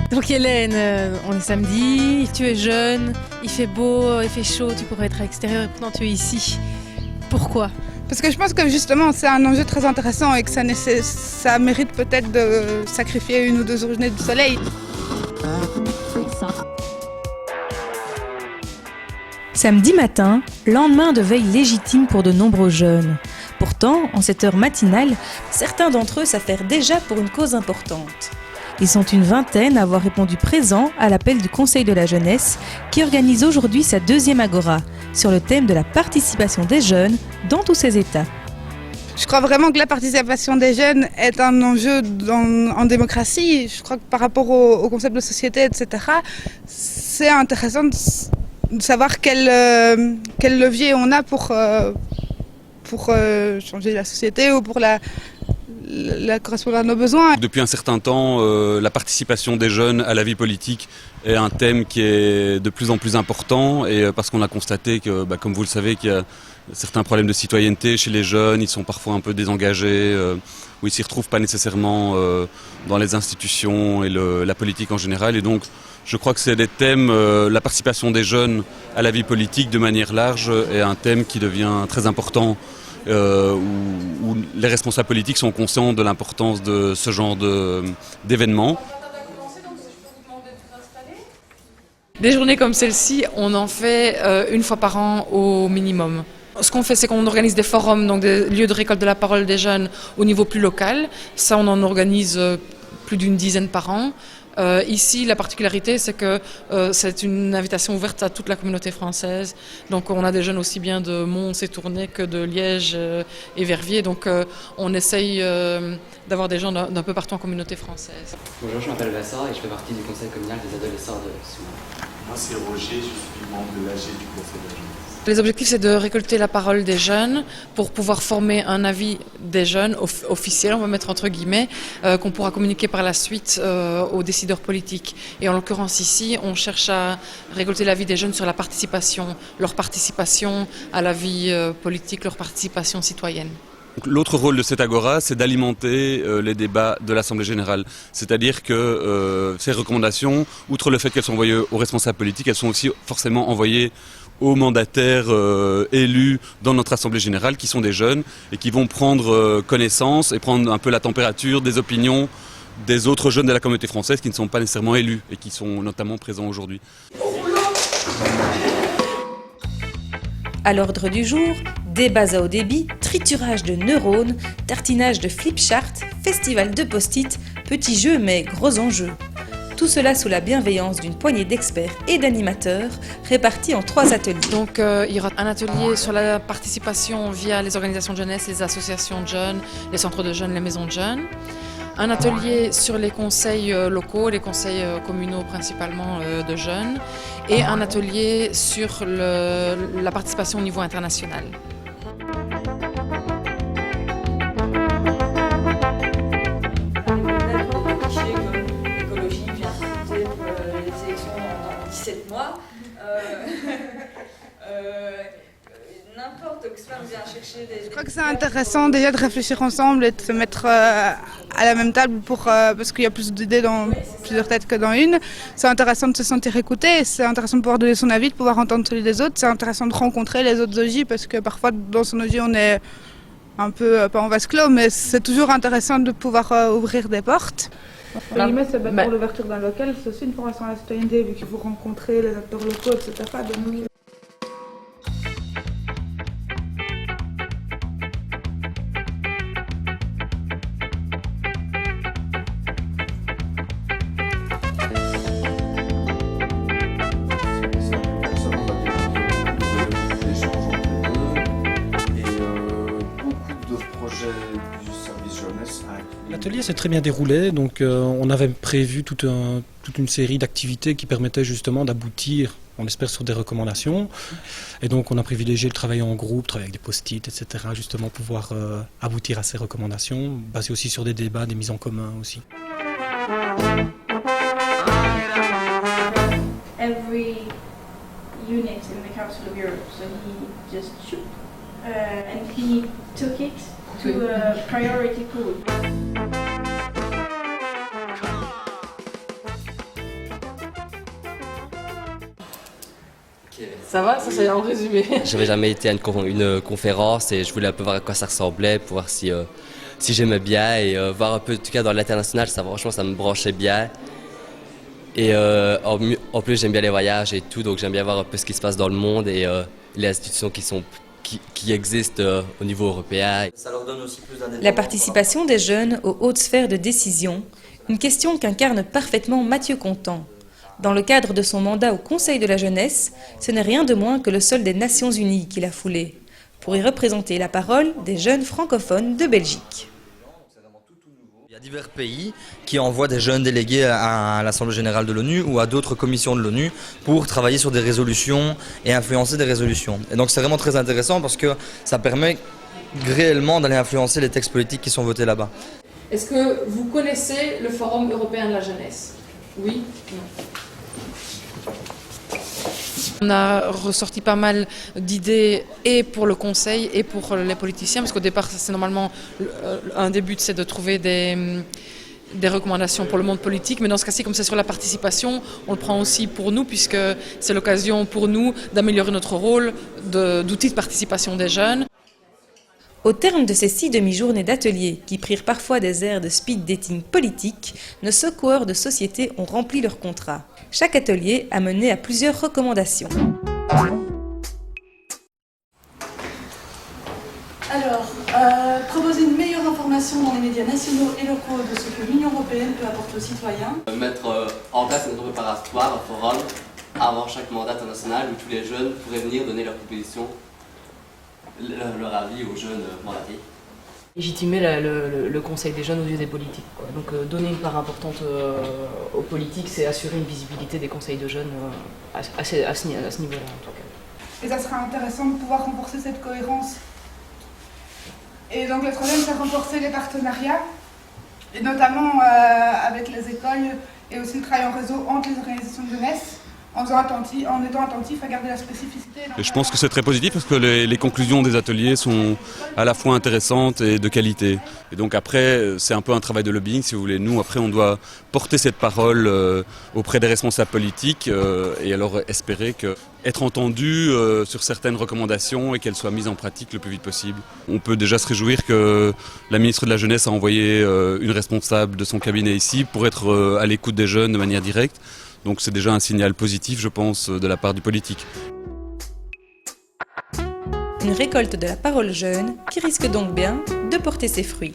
Donc Hélène, on est samedi, tu es jeune, il fait beau, il fait chaud, tu pourrais être à l'extérieur et pourtant tu es ici. Pourquoi ? Parce que je pense que justement c'est un enjeu très intéressant et que ça mérite peut-être de sacrifier 1 ou 2 journées de soleil. Samedi matin, lendemain de veille légitime pour de nombreux jeunes. Pourtant, en cette heure matinale, certains d'entre eux s'affairent déjà pour une cause importante. Ils sont une vingtaine à avoir répondu présent à l'appel du Conseil de la jeunesse qui organise aujourd'hui sa 2e agora sur le thème de la participation des jeunes dans tous ses états. Je crois vraiment que la participation des jeunes est un enjeu en démocratie. Je crois que par rapport au concept de société, etc., c'est intéressant de savoir quel levier on a pour changer la société ou pour la correspondre à nos besoins. Depuis un certain temps, la participation des jeunes à la vie politique est un thème qui est de plus en plus important et parce qu'on a constaté que, comme vous le savez, qu'il y a certains problèmes de citoyenneté chez les jeunes, ils sont parfois un peu désengagés, où ils ne s'y retrouvent pas nécessairement dans les institutions et la politique en général. Et donc, je crois que c'est des thèmes, la participation des jeunes à la vie politique de manière large est un thème qui devient très important. Où les responsables politiques sont conscients de l'importance de ce genre d'événements. Des journées comme celle-ci, on en fait 1 fois par an au minimum. Ce qu'on fait, c'est qu'on organise des forums, donc des lieux de récolte de la parole des jeunes au niveau plus local. Ça, on en organise plus d'1 dizaine par an. Ici, la particularité, c'est que c'est une invitation ouverte à toute la communauté française. Donc, on a des jeunes aussi bien de Mons et Tournai que de Liège et Verviers. Donc, on essaye d'avoir des gens d'un peu partout en communauté française. Bonjour, je m'appelle Vincent et je fais partie du conseil communal des adolescents de Soumar. Moi, c'est Roger, je suis membre de l'AG du conseil de la jeunesse. Les objectifs, c'est de récolter la parole des jeunes pour pouvoir former un avis des jeunes officiel, on va mettre entre guillemets, qu'on pourra communiquer par la suite aux décideurs politiques. Et en l'occurrence ici, on cherche à récolter l'avis des jeunes sur la participation, leur participation à la vie politique, leur participation citoyenne. L'autre rôle de cette agora, c'est d'alimenter les débats de l'Assemblée générale. C'est-à-dire que ces recommandations, outre le fait qu'elles sont envoyées aux responsables politiques, elles sont aussi forcément envoyées aux mandataires élus dans notre Assemblée générale, qui sont des jeunes et qui vont prendre connaissance et prendre un peu la température des opinions des autres jeunes de la communauté française qui ne sont pas nécessairement élus et qui sont notamment présents aujourd'hui. À l'ordre du jour, débats à haut débit, triturage de neurones, tartinage de flipchart, festival de post-it, petits jeux mais gros enjeux. Tout cela sous la bienveillance d'une poignée d'experts et d'animateurs répartis en 3 ateliers. Donc il y aura un atelier sur la participation via les organisations de jeunesse, les associations de jeunes, les centres de jeunes, les maisons de jeunes. Un atelier sur les conseils locaux, les conseils communaux principalement de jeunes. Et un atelier sur la participation au niveau international. Je crois que c'est intéressant déjà de réfléchir ensemble et de se mettre à la même table parce qu'il y a plus d'idées dans plusieurs têtes que dans une. C'est intéressant de se sentir écouté, c'est intéressant de pouvoir donner son avis, de pouvoir entendre celui des autres. C'est intéressant de rencontrer les autres OJ parce que parfois dans son OJ on est un peu, pas en vase clos, mais c'est toujours intéressant de pouvoir ouvrir des portes. Pour l'ouverture d'un local, c'est aussi une formation à la citoyenneté, vu qu'il faut rencontrer les acteurs locaux, etc. Donc... L'atelier s'est très bien déroulé, donc on avait prévu toute une série d'activités qui permettaient justement d'aboutir, on espère, sur des recommandations. Et donc on a privilégié le travail en groupe, travailler avec des post-it, etc. justement pouvoir aboutir à ces recommandations, basées aussi sur des débats, des mises en commun aussi. Every unit in the Council of Europe, so he just shoot. and he took it to a priority pool. Ça va, ça c'est en résumé. J'avais jamais été à une conférence et je voulais un peu voir à quoi ça ressemblait pour voir si j'aimais bien et voir un peu, en tout cas dans l'international, ça franchement ça me branchait bien. Et en plus j'aime bien les voyages et tout, donc j'aime bien voir un peu ce qui se passe dans le monde et les institutions qui existent au niveau européen. Ça leur donne aussi plus d'indépendance. La participation des jeunes aux hautes sphères de décision, une question qu'incarne parfaitement Mathieu Contant. Dans le cadre de son mandat au Conseil de la jeunesse, ce n'est rien de moins que le sol des Nations Unies qu'il a foulé, pour y représenter la parole des jeunes francophones de Belgique. Il y a divers pays qui envoient des jeunes délégués à l'Assemblée générale de l'ONU ou à d'autres commissions de l'ONU pour travailler sur des résolutions et influencer des résolutions. Et donc c'est vraiment très intéressant parce que ça permet réellement d'aller influencer les textes politiques qui sont votés là-bas. Est-ce que vous connaissez le Forum européen de la jeunesse? Oui? Non. On a ressorti pas mal d'idées et pour le conseil et pour les politiciens, parce qu'au départ, c'est normalement un des buts, c'est de trouver des recommandations pour le monde politique, mais dans ce cas-ci, comme c'est sur la participation, on le prend aussi pour nous, puisque c'est l'occasion pour nous d'améliorer notre rôle d'outil de participation des jeunes. Au terme de ces 6 demi-journées d'ateliers qui prirent parfois des airs de speed dating politique, nos secoueurs de société ont rempli leur contrat. Chaque atelier a mené à plusieurs recommandations. Alors, proposer une meilleure information dans les médias nationaux et locaux de ce que l'Union européenne peut apporter aux citoyens. Mettre en place un préparatoire, un forum, avant chaque mandat international où tous les jeunes pourraient venir donner leurs propositions, leur avis aux jeunes mandatés. Légitimer le conseil des jeunes aux yeux des politiques, quoi. Donc donner une part importante aux politiques, c'est assurer une visibilité des conseils de jeunes à ce niveau-là en tout cas. Et ça serait intéressant de pouvoir renforcer cette cohérence. Et donc le troisième, c'est renforcer les partenariats, et notamment avec les écoles et aussi le travail en réseau entre les organisations de jeunesse, en étant attentif à garder la spécificité. Et je pense que c'est très positif parce que les conclusions des ateliers sont à la fois intéressantes et de qualité. Et donc après, c'est un peu un travail de lobbying, si vous voulez. Nous, après, on doit porter cette parole auprès des responsables politiques et alors espérer être entendu sur certaines recommandations et qu'elles soient mises en pratique le plus vite possible. On peut déjà se réjouir que la ministre de la Jeunesse a envoyé une responsable de son cabinet ici pour être à l'écoute des jeunes de manière directe. Donc c'est déjà un signal positif, je pense, de la part du politique. Une récolte de la parole jeune qui risque donc bien de porter ses fruits.